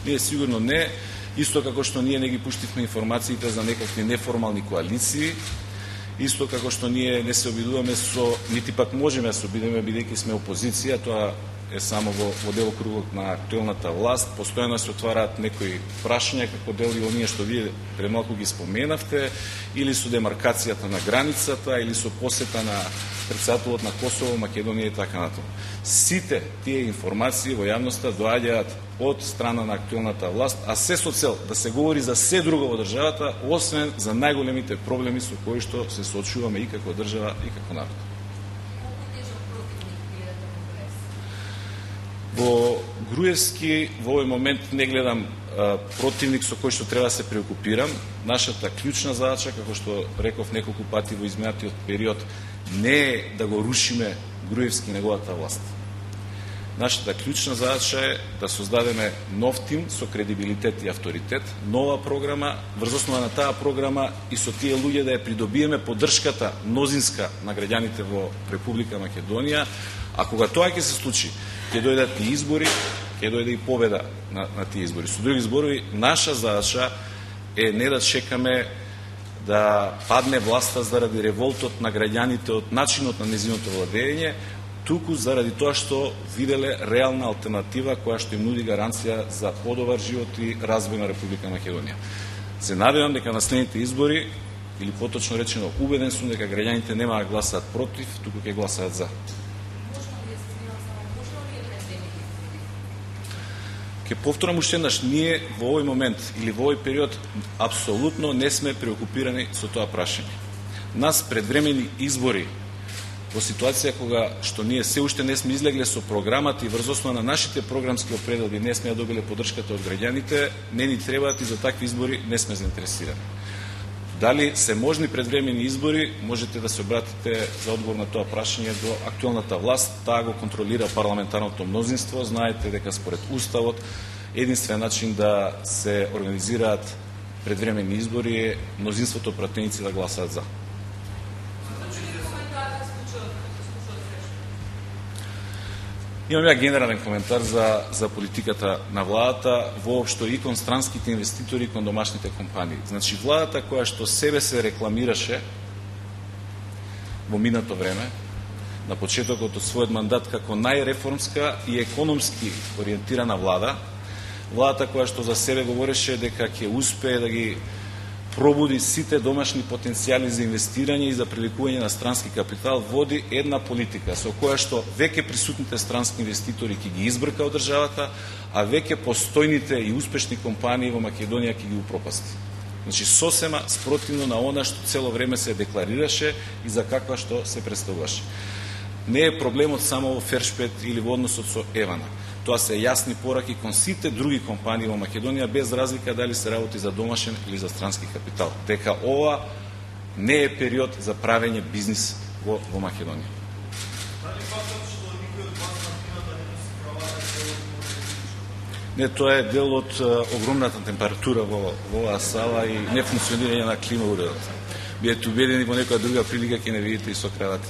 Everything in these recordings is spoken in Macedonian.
Ние сигурно не, исто како што ние не ги пуштивме информациите за некакви неформални коалиции, исто како што ние не се обидуваме со, нити пак можеме да се обидуваме бидејќи сме опозиција, тоа е само во делокругот на актуелната власт. Постојано се отвараат некои прашања како дел и оние што вие пред малку ги споменавте, или со демаркацијата на границата, или со посета на председателот на Косово, Македонија и така натаму. Сите тие информации во јавноста доаѓаат од страна на актуелната власт, а се со цел да се говори за се друго во државата, освен за најголемите проблеми со кои што се соочуваме и како држава и како народ. Во Груевски во овој момент не гледам противник со кој што треба да се преокупирам. Нашата клучна задача, како што реков неколку пати во изминатиот период, не е да го рушиме Груевски и неговата власт. Нашата клучна задача е да создадеме нов тим со кредибилитет и авторитет, нова програма, врз основа на таа програма и со тие луѓе да ја придобиеме поддршката мнозинска на граѓаните во Република Македонија, а кога тоа ќе се случи, ќе дојдат и избори, ќе дојде и победа на тие избори. Со други зборови, наша задача е не да чекаме да падне власта заради револтот на граѓаните од начинот на незиното владење, туку заради тоа што виделе реална алтернатива која што им нуди гаранција за подобар живот и развој на Република Македонија. Се надевам дека на следните избори, или поточно речено, убеден сум дека граѓаните нема да гласаат против, туку ќе гласаат за. Ке повторам уште еднаш, ние во овој момент или во овој период апсолутно не сме преокупирани со тоа прашање. Нас предвремени избори во ситуација кога што ние се уште не сме излегле со програмата и врз основа на нашите програмски определби не сме ја добиле поддршката од граѓаните, не ни требаат и за такви избори не сме заинтересирани. Дали се можни предвремени избори, можете да се обратите за одговор на тоа прашање до актуелната власт, таа го контролира парламентарното мнозинство. Знаете дека според Уставот единствен начин да се организираат предвремени избори е мнозинството пратеници да гласаат за. Имам ја генерален коментар за политиката на владата, воопшто и кон странските инвеститори и кон домашните компании. Значи, владата која што себе се рекламираше во минато време, на почетокот од својот мандат како најреформска и економски ориентирана влада, владата која што за себе говореше дека ќе успее да ги пробуди сите домашни потенцијали за инвестирање и за привлекување на странски капитал, води една политика со која што веќе присутните странски инвеститори ќе ги избрка од државата, а веќе постојните и успешни компании во Македонија ќе ги упропасти. Значи, сосема спротивно на она што цело време се декларираше и за каква што се представуваше. Не е проблемот само во Фершпет или во односот со Евана. Тоа се јасни пораки кон сите други компании во Македонија, без разлика дали се работи за домашен или за странски капитал. Дека ова не е период за правење бизнис во Македонија. Не, тоа е дел од огромната температура во оваа сала и нефункционирање на клима уредот. Бидете убедени во некоја друга прилика ќе не видите и со кравати.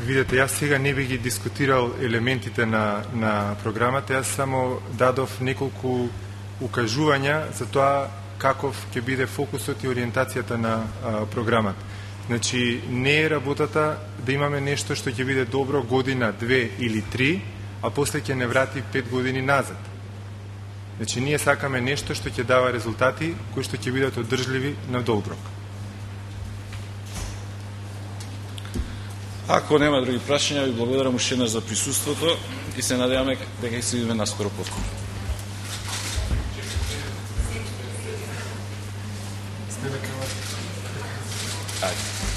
Видете, јас сега не би ги дискутирал елементите на програмата, јас само дадов неколку укажувања за тоа каков ќе биде фокусот и ориентацијата на програмата. Значи, не е работата да имаме нешто што ќе биде добро година, 2 или 3, а после ќе не врати 5 години назад. Значи, ние сакаме нешто што ќе дава резултати кои што ќе бидат одржливи на долг рок. Ако нема други прашања, ви благодарам уште еднаш за присуството и се надеваме дека ќе се видиме наскоро повторно. Ајде.